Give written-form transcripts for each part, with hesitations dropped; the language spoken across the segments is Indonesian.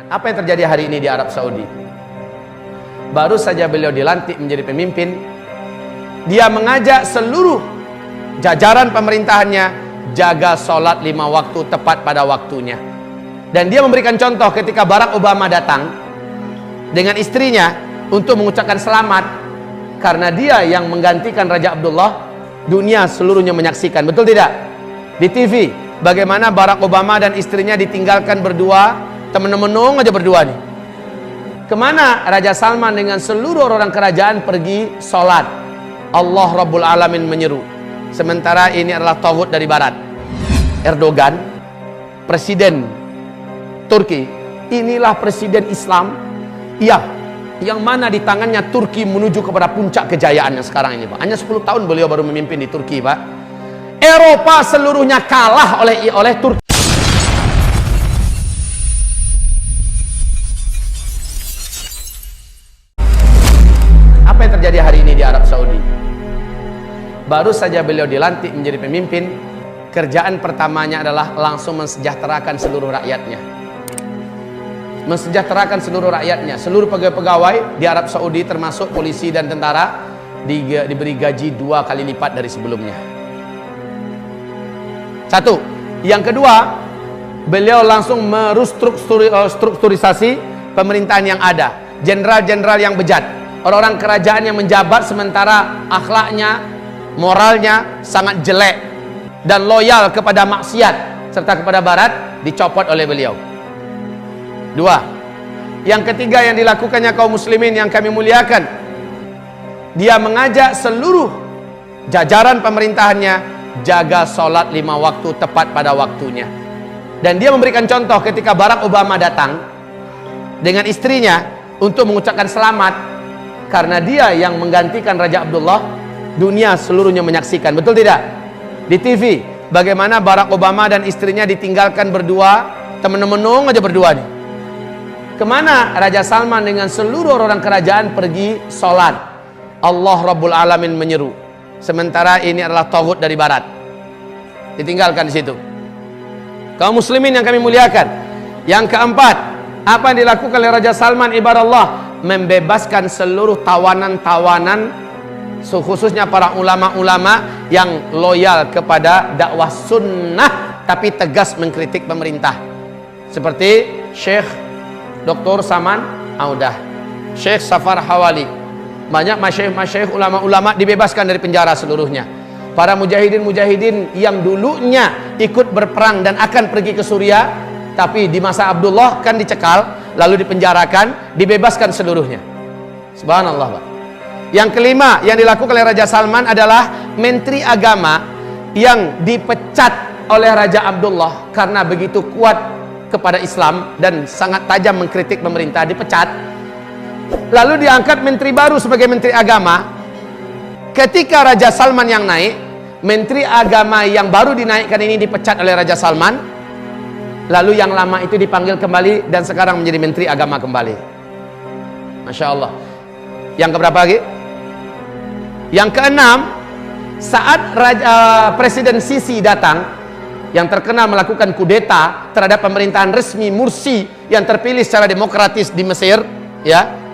Apa yang terjadi hari ini di Arab Saudi? Baru saja beliau dilantik menjadi pemimpin, dia mengajak seluruh jajaran pemerintahannya jaga sholat 5 waktu tepat pada waktunya. Dan dia memberikan contoh ketika Barack Obama datang dengan istrinya untuk mengucapkan selamat karena dia yang menggantikan Raja Abdullah. Dunia seluruhnya menyaksikan, betul tidak? Di TV, bagaimana Barack Obama dan istrinya ditinggalkan berdua, temen-menung aja berdua nih. Kemana Raja Salman dengan seluruh orang kerajaan pergi sholat? Allah Rabbul Alamin menyeru. Sementara ini adalah tauhid dari barat. Erdogan, presiden Turki, inilah presiden Islam, iya, yang mana di tangannya Turki menuju kepada puncak kejayaannya sekarang ini, Pak. Hanya 10 tahun beliau baru memimpin di Turki, Pak. Eropa seluruhnya kalah oleh Turki. Apa yang terjadi hari ini di Arab Saudi? Baru saja beliau dilantik menjadi pemimpin, kerjaan pertamanya adalah langsung mensejahterakan seluruh rakyatnya. Mensejahterakan seluruh rakyatnya. Seluruh pegawai-pegawai di Arab Saudi termasuk polisi dan tentara diberi gaji 2 kali lipat dari sebelumnya. Satu. Yang kedua, beliau langsung merestrukturisasi pemerintahan yang ada. Jenderal-jenderal yang bejat, orang-orang kerajaan yang menjabat sementara akhlaknya, moralnya sangat jelek dan loyal kepada maksiat serta kepada barat, dicopot oleh beliau. 2. Yang ketiga yang dilakukannya kaum muslimin yang kami muliakan, dia mengajak seluruh jajaran pemerintahannya jaga sholat 5 waktu tepat pada waktunya. Dan dia memberikan contoh ketika Barack Obama datang dengan istrinya untuk mengucapkan selamat karena dia yang menggantikan Raja Abdullah. Dunia seluruhnya menyaksikan, betul tidak? Di TV, bagaimana Barack Obama dan istrinya ditinggalkan berdua, temen-menung aja berdua nih. Kemana Raja Salman dengan seluruh orang kerajaan pergi sholat? Allah Rabbul Alamin menyeru. Sementara ini adalah tauhid dari barat. Ditinggalkan di situ. Kaum muslimin yang kami muliakan. Yang keempat, apa yang dilakukan oleh Raja Salman ibarat Allah? Membebaskan seluruh tawanan-tawanan, khususnya para ulama-ulama yang loyal kepada dakwah sunnah tapi tegas mengkritik pemerintah. Seperti Syekh Dr. Saman Audah, Syekh Safar Hawali. Banyak masyayikh ulama-ulama dibebaskan dari penjara seluruhnya. Para mujahidin-mujahidin yang dulunya ikut berperang dan akan pergi ke Suriah, tapi di masa Abdullah kan dicekal, lalu dipenjarakan, dibebaskan seluruhnya. Subhanallah, Pak. Yang kelima yang dilakukan oleh Raja Salman adalah Menteri Agama yang dipecat oleh Raja Abdullah karena begitu kuat kepada Islam dan sangat tajam mengkritik pemerintah, dipecat. Lalu diangkat menteri baru sebagai Menteri Agama. Ketika Raja Salman yang naik, Menteri Agama yang baru dinaikkan ini dipecat oleh Raja Salman. Lalu yang lama itu dipanggil kembali dan sekarang menjadi Menteri Agama kembali. Masya Allah. Yang keberapa lagi? Yang keenam, saat Presiden Sisi datang, yang terkenal melakukan kudeta terhadap pemerintahan resmi Mursi yang terpilih secara demokratis di Mesir, ya,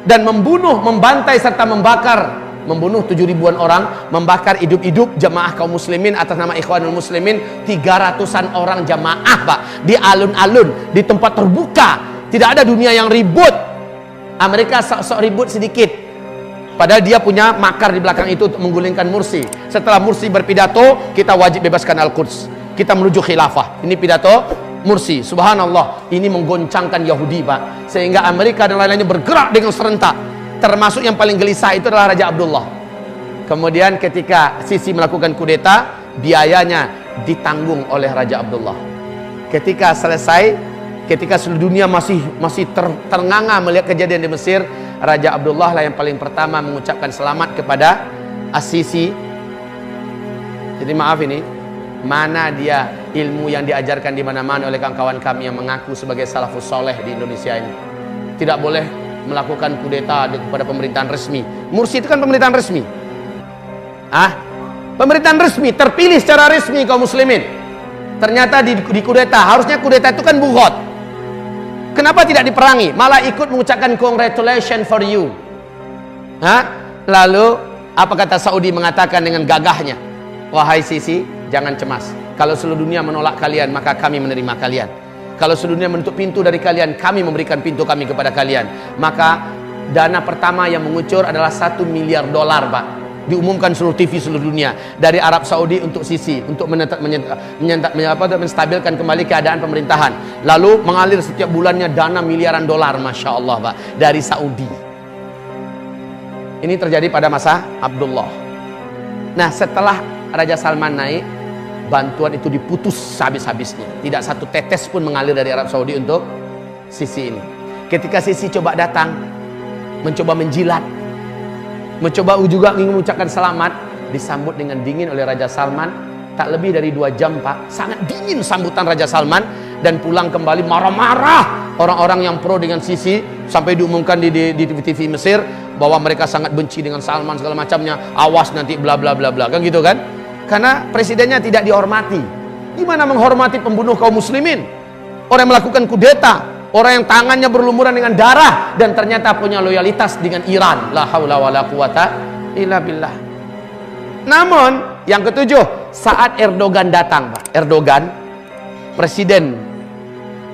dan membantai serta membunuh 7.000-an orang, membakar hidup-hidup jamaah kaum muslimin atas nama Ikhwanul Muslimin, 300-an orang jamaah, Pak, di alun-alun, di tempat terbuka. Tidak ada dunia yang ribut. Amerika sok-sok ribut sedikit, padahal dia punya makar di belakang itu untuk menggulingkan Mursi. Setelah Mursi berpidato, kita wajib bebaskan Al-Quds, kita menuju khilafah. Ini pidato Mursi. Subhanallah, ini menggoncangkan Yahudi, Pak, sehingga Amerika dan lain-lainnya bergerak dengan serentak. Termasuk yang paling gelisah itu adalah Raja Abdullah. Kemudian ketika Sisi melakukan kudeta, biayanya ditanggung oleh Raja Abdullah. Ketika selesai, ketika seluruh dunia masih ternganga melihat kejadian di Mesir, Raja Abdullah lah yang paling pertama mengucapkan selamat kepada As-Sisi. Jadi maaf, ini mana dia ilmu yang diajarkan di mana-mana oleh kawan-kawan kami yang mengaku sebagai salafus soleh di Indonesia ini. Tidak boleh melakukan kudeta kepada pemerintahan resmi. Mursi itu kan pemerintahan resmi. Pemerintahan resmi, terpilih secara resmi kaum muslimin. Ternyata di kudeta. Harusnya kudeta itu kan bughot. Kenapa tidak diperangi? Malah ikut mengucapkan congratulations for you. Lalu apa kata Saudi mengatakan dengan gagahnya, wahai Sisi, jangan cemas. Kalau seluruh dunia menolak kalian, maka kami menerima kalian. Kalau seluruh dunia menutup pintu dari kalian, kami memberikan pintu kami kepada kalian. Maka dana pertama yang mengucur adalah $1 miliar, Pak. Diumumkan seluruh TV seluruh dunia dari Arab Saudi untuk Sisi, untuk menstabilkan kembali keadaan pemerintahan. Lalu mengalir setiap bulannya dana miliaran dolar, Masya Allah, Pak, dari Saudi. Ini terjadi pada masa Abdullah. Nah, setelah Raja Salman naik, bantuan itu diputus habis-habisnya. Tidak satu tetes pun mengalir dari Arab Saudi untuk Sisi ini. Ketika Sisi coba datang, mencoba menjilat, mencoba juga ingin mengucapkan selamat, disambut dengan dingin oleh Raja Salman. Tak lebih dari 2 jam, Pak, sangat dingin sambutan Raja Salman. Dan pulang kembali marah-marah orang-orang yang pro dengan Sisi, sampai diumumkan di TV Mesir bahwa mereka sangat benci dengan Salman segala macamnya. Awas nanti bla bla bla bla, kan gitu kan? Karena presidennya tidak dihormati. Gimana menghormati pembunuh kaum muslimin? Orang yang melakukan kudeta, orang yang tangannya berlumuran dengan darah, dan ternyata punya loyalitas dengan Iran. La haula wala quwata illa billah. Namun yang ketujuh, saat Erdogan datang, Pak. Erdogan, presiden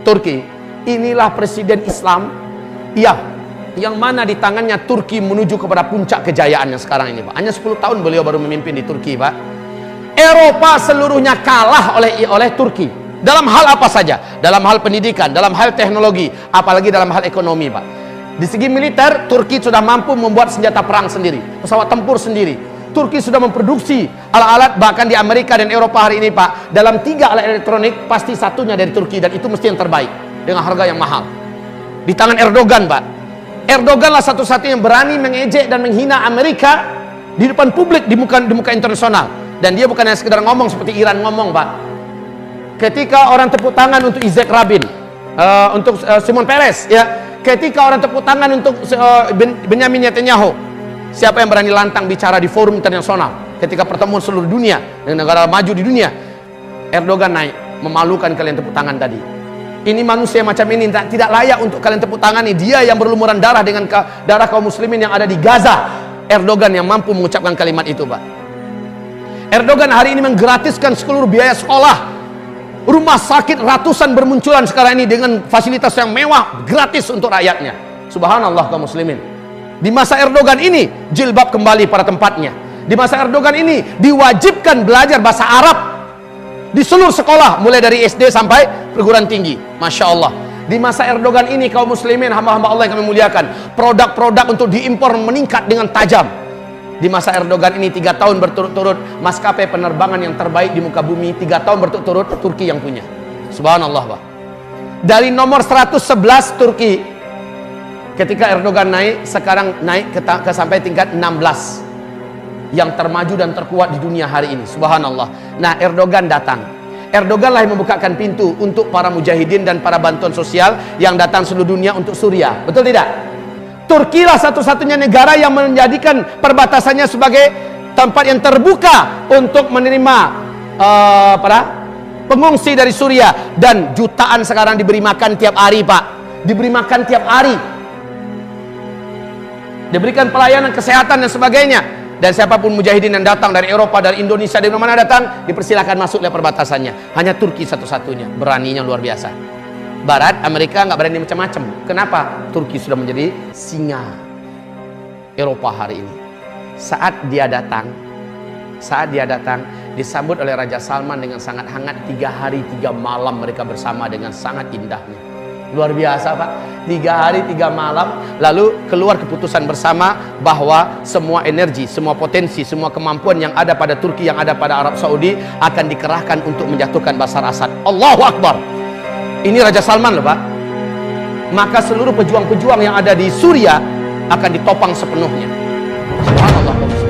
Turki, inilah presiden Islam yang mana di tangannya Turki menuju kepada puncak kejayaannya sekarang ini, Pak. Hanya 10 tahun beliau baru memimpin di Turki, Pak. Eropa seluruhnya kalah oleh Turki dalam hal apa saja, dalam hal pendidikan, dalam hal teknologi, apalagi dalam hal ekonomi, Pak. Di segi militer, Turki sudah mampu membuat senjata perang sendiri, pesawat tempur sendiri. Turki sudah memproduksi alat-alat, bahkan di Amerika dan Eropa hari ini, Pak, dalam 3 alat elektronik pasti satunya dari Turki, dan itu mesti yang terbaik dengan harga yang mahal. Di tangan Erdogan, Pak. Erdogan lah satu-satunya yang berani mengejek dan menghina Amerika di depan publik, di muka internasional. Dan dia bukan hanya sekedar ngomong seperti Iran ngomong, Pak. Ketika orang tepuk tangan untuk Yitzhak Rabin, untuk Shimon Peres, ya. Ketika orang tepuk tangan untuk Benyamin Netanyahu, siapa yang berani lantang bicara di forum internasional ketika pertemuan seluruh dunia dengan negara maju di dunia? Erdogan naik, memalukan kalian tepuk tangan tadi. Ini manusia macam ini tidak layak untuk kalian tepuk tangan. Dia yang berlumuran darah dengan darah kaum muslimin yang ada di Gaza. Erdogan yang mampu mengucapkan kalimat itu, Pak. Erdogan hari ini menggratiskan seluruh biaya sekolah. Rumah sakit ratusan bermunculan sekarang ini dengan fasilitas yang mewah, gratis untuk rakyatnya. Subhanallah kaum muslimin. Di masa Erdogan ini jilbab kembali pada tempatnya. Di masa Erdogan ini diwajibkan belajar bahasa Arab di seluruh sekolah, mulai dari SD sampai perguruan tinggi. Masya Allah. Di masa Erdogan ini kaum muslimin, hamba-hamba Allah yang kami muliakan, produk-produk untuk diimpor meningkat dengan tajam. Di masa Erdogan ini 3 tahun berturut-turut maskapai penerbangan yang terbaik di muka bumi, 3 tahun berturut-turut Turki yang punya. Subhanallah, Pak. Dari nomor 111 Turki ketika Erdogan naik, sekarang naik ke sampai tingkat 16 yang termaju dan terkuat di dunia hari ini. Subhanallah. Nah, Erdogan datang. Erdogan lah yang membukakan pintu untuk para mujahidin dan para bantuan sosial yang datang seluruh dunia untuk Suriah. Betul tidak? Turki lah satu-satunya negara yang menjadikan perbatasannya sebagai tempat yang terbuka untuk menerima para pengungsi dari Suriah. Dan jutaan sekarang diberi makan tiap hari, Pak. Diberi makan tiap hari. Diberikan pelayanan kesehatan dan sebagainya. Dan siapapun mujahidin yang datang dari Eropa, dari Indonesia, dari mana datang, dipersilakan masuk lewat perbatasannya. Hanya Turki satu-satunya, beraninya luar biasa. Barat, Amerika nggak berani macam-macam. Kenapa? Turki sudah menjadi singa Eropa hari ini. Saat dia datang, disambut oleh Raja Salman dengan sangat hangat. 3 hari 3 malam mereka bersama dengan sangat indahnya. Luar biasa, Pak. 3 hari 3 malam, lalu keluar keputusan bersama bahwa semua energi, semua potensi, semua kemampuan yang ada pada Turki, yang ada pada Arab Saudi akan dikerahkan untuk menjatuhkan Bashar Assad. Allahu Akbar. Ini Raja Salman loh, Pak. Maka seluruh pejuang-pejuang yang ada di Suriah akan ditopang sepenuhnya. Subhanallah.